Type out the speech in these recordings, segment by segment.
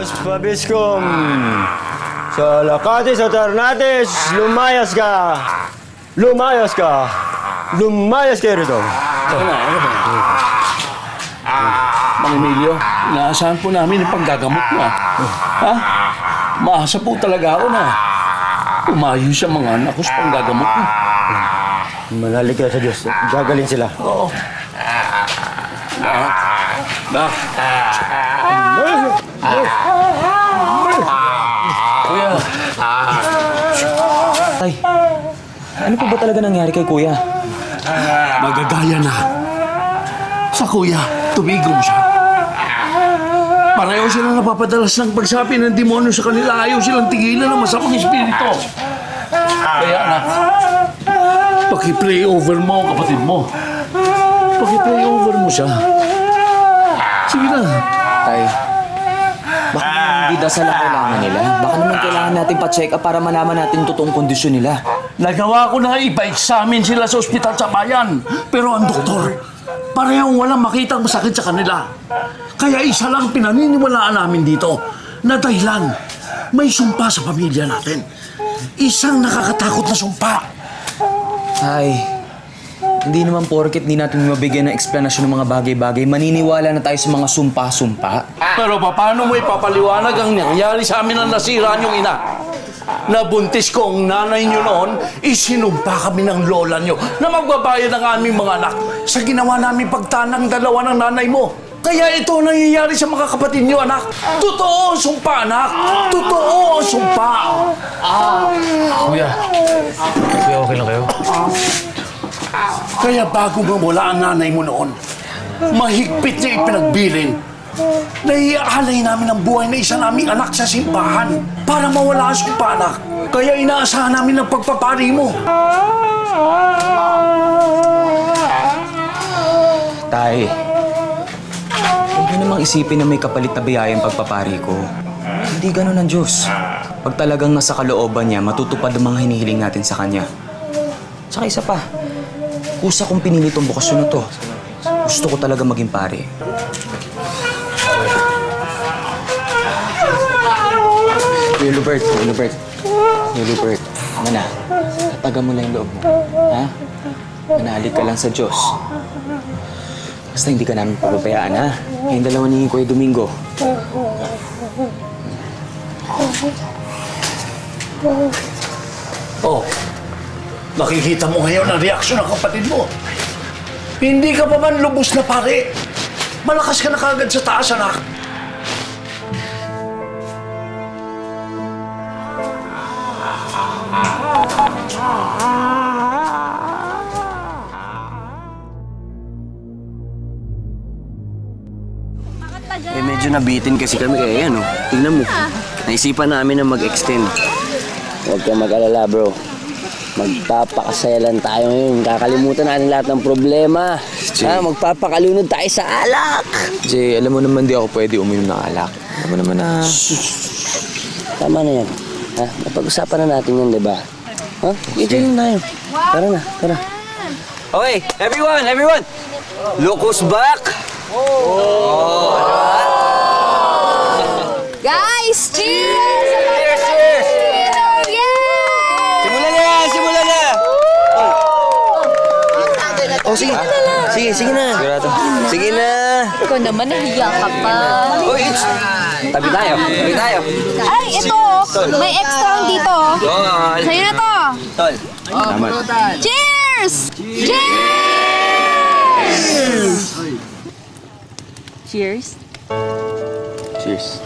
Diyos Pabiscum! Sa Lacatis at Arnates, lumayas ka! Lumayas ka! Lumayas kayo rito! Ano ba? Mang Emilio, inaasahan po namin yung paggagamot mo, ha? Maasa po talaga ako na umayo siya mga anak ko sa panggagamot mo. Manalig ka sa Diyos. Gagaling sila. Oo. Kuya. Tay, ano po ba talaga nangyari kay Kuya? Magagaya na. Sa kuya, tumigom siya. Pareho silang napapadalas ng pagsabi ng demonyo sa kanila. Ayaw silang tigilan ng masamang espiritu. Kaya anak, paki-pray over mo ang kapatid mo. Paki-pray over mo siya. Sige na. Tay, baka naman hindi dasal ang kailangan nila. Baka naman kailangan natin pa-check up para malaman natin yung totoong kondisyon nila. Nagawa ko na ipa-examine sila sa ospital sa bayan. Pero ang doktor, parehong walang makitang masakit sa kanila. Kaya isa lang pinaniniwalaan namin dito na dahilan, may sumpa sa pamilya natin. Isang nakakatakot na sumpa. Tay, hindi naman porket di natin mabigyan ng eksplanasyon ng mga bagay-bagay, maniniwala na tayo sa mga sumpa-sumpa. Pero paano mo ipapaliwanag ang nangyari sa amin na nasira niyong ina? Nabuntis ko ang nanay niyo noon, isinumpa kami ng lola niyo na magbabayad ng aming mga anak sa ginawa namin pagtanang dalawa ng nanay mo. Kaya ito ang nangyayari sa mga kapatid niyo, anak. Totoo ang sumpa, anak. Totoo ang sumpa. Kuya, okay lang kayo? Kaya bago mawala ang nanay mo noon, mahigpit niya ipinagbilin. Naiaalay namin ang buhay na isa naming anak sa simbahan para mawala ang sumpa, anak. Kaya inaasahan namin ang pagpapari mo. Tay, huwag niyo namang isipin na may kapalit na biyayang pagpapari ko. Hindi ganun ang Diyos. Pag talagang nasa kalooban niya, matutupad ang mga hinihiling natin sa Kanya. Tsaka isa pa, kusa kong pinili tong bukasyon na to. Gusto ko talaga maging pare. Kuya Lubert, ano na? Tataga mo lang yung loob mo, ha? Manalig ka lang sa Diyos. Basta hindi ka namin papabayaan, ha? Yung dalawa ni Kuya Domingo. Oh, nakikita mo ngayon ang reaksyon ng kapatid mo. Hindi ka pa man lubos na pare. Malakas ka na kagad sa taas, anak. Medyo nabitin kasi kami kaya yan, oh. Tingnan mo. Naisipan namin na mag-extend. Huwag kang mag-alala, bro. Magpapakasaya lang tayo ngayon. Kakalimutan natin lahat ng problema. Magpapakalunod tayo sa alak. Jay, alam mo naman di ako pwede uminom ng alak. Alam mo naman na... Tama na yan. Napag-usapan na natin yan, diba? Ito yun na yun. Tara na, tara. Okay, everyone! Look who's back! Guys, cheers! Cheers! Yeah! Simulan na! Oh, sige na. Sige na. Ikaw naman, nahiya ka pa. Oh, tabi tayo. Ay, ito! May extra dito. Tol. Sa'yo na to. Tol. Salamat. Cheers! Cheers! Cheers.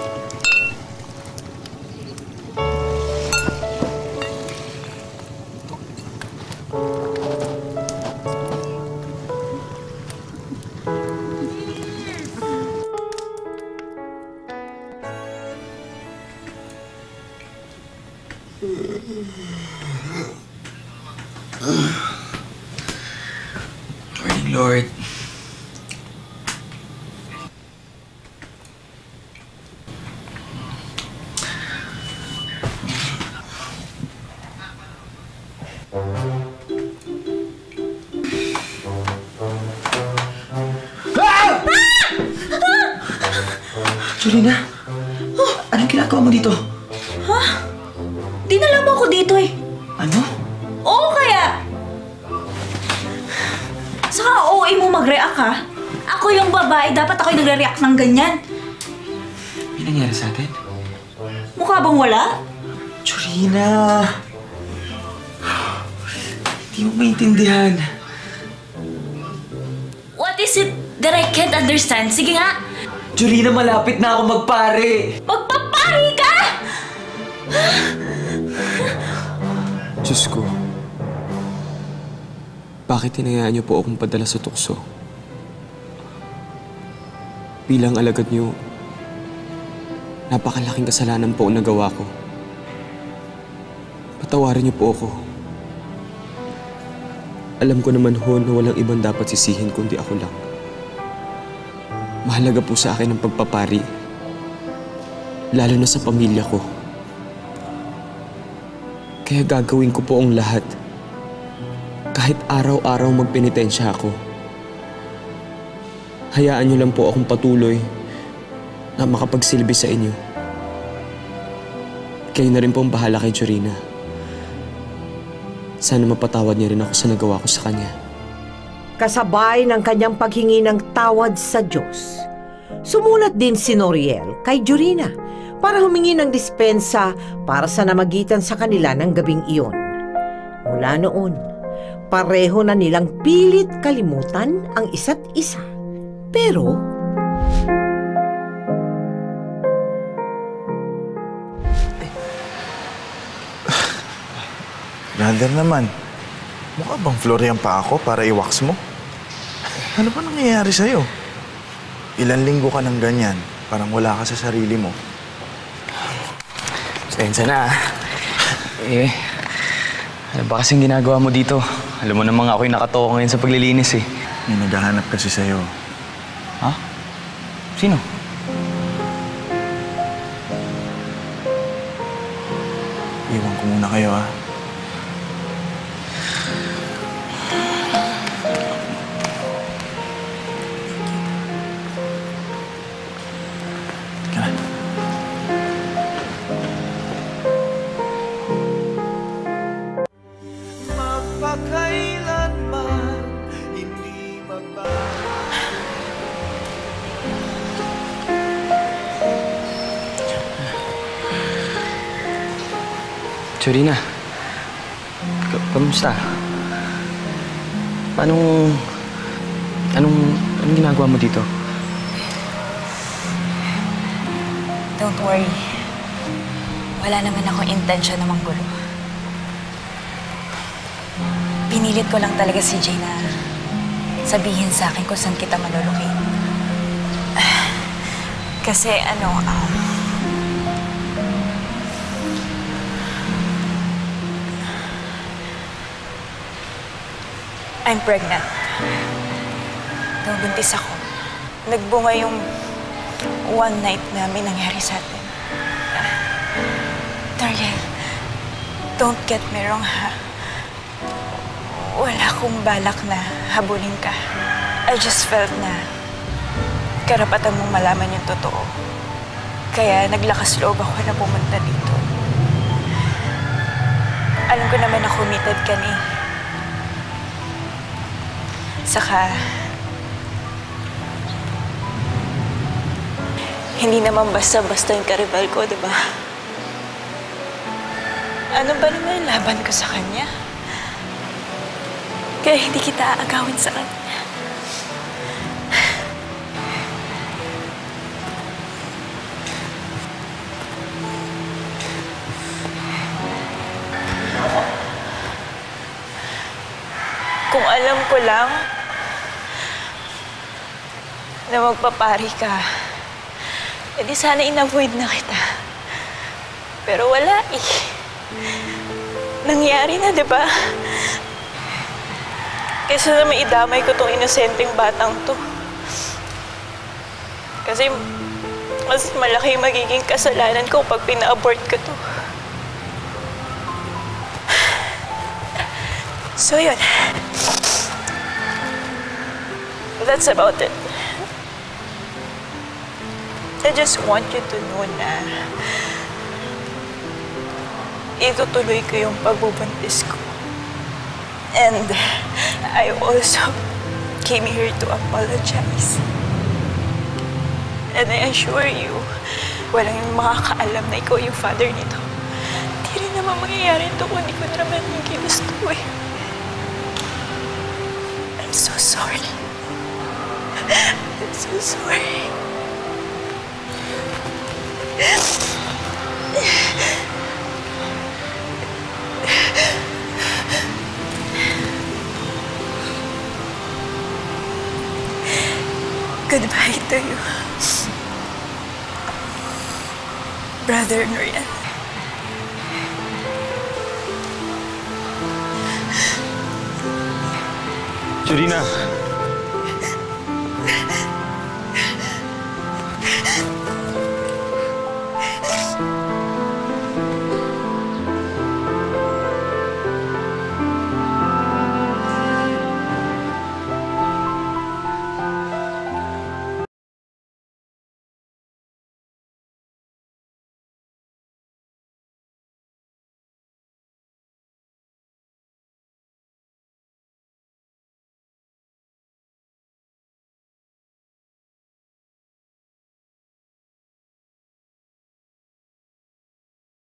Lord. Julina? Anong ginagawa mo dito? Ha? Dinala mo ako dito eh. Ano? Oo kaya. Saka OA mo mag-react ha? Ako yung babae, dapat ako yung nagre-react ng ganyan. May nangyari sa atin? Mukha bang wala? Jorina! Hindi mo maintindihan. What is it that I can't understand? Sige nga. Jorina, malapit na ako magpare! Magpapari ka! Diyos ko. Bakit hinayaan niyo po akong padala sa tukso? Bilang alagad niyo, napakalaking kasalanan po ang nagawa ko. Patawarin niyo po ako. Alam ko naman ho na walang ibang dapat sisihin kundi ako lang. Mahalaga po sa akin ang pagpapari. Lalo na sa pamilya ko. Kaya gagawin ko po ang lahat. Kahit araw-araw magpenitensya ako. Hayaan niyo lang po akong patuloy na makapagsilbi sa inyo. Kayo na rin po ang bahala kay Jorina. Sana mapatawad niya rin ako sa nagawa ko sa kanya. Kasabay ng kanyang paghingi ng tawad sa Diyos, sumulat din si Noriel kay Jorina para humingi ng dispensa para sa namagitan sa kanila ng gabing iyon. Mula noon, pareho na nilang pilit kalimutan ang isa't isa. Pero Brother naman, mukha bang Florian pa ako para i-wax mo? Ano ba nangyayari sa'yo? Ilan linggo ka ng ganyan, parang wala ka sa sarili mo. Pasensya na. Ano ba kasing ginagawa mo dito? Alam mo namang ako'y nakatoka ngayon sa paglilinis eh. May naghahanap kasi sa'yo. Ha? Sino? Iwan ko muna kayo, ha? Teka na. Jorina, kamusta? Anong ginagawa mo dito? Don't worry. Wala naman akong intensyon na manggulo. Pinilit ko lang talaga si Jay na sabihin sa akin kung saan kita malulukin. Kasi I'm pregnant. Nung buntis ako, nagbunga yung one night na may nangyari sa atin. Noriel, don't get me wrong ha. Wala akong balak na habulin ka. I just felt na karapatan mong malaman yung totoo. Kaya naglakas loob ako na pumunta dito. Alam ko naman na committed ka ni. Saka, hindi naman basta-basta yung karibal ko, di ba? Ano ba naman yung laban ko sa kanya? Kaya hindi kita aagawin sa kanya. Kung alam ko lang na magpapari ka, edi sana in-avoid na kita. Pero wala eh. Nangyari na, di ba? Kaysa na maidamay ko tong inosenteng batang to. Kasi mas malaki magiging kasalanan ko pag pina-abort ko to. So yun. That's about it. I just want you to know na itutuloy ko yung pagbubuntis ko. And I also came here to apologize. And I assure you, walang makakaalam na ikaw yung father nito. Hindi rin naman mangyayari ito kung di ko naman yung ginusto eh. I'm so sorry. I'm so sorry. Goodbye to you, Brother Noriel. Jorina,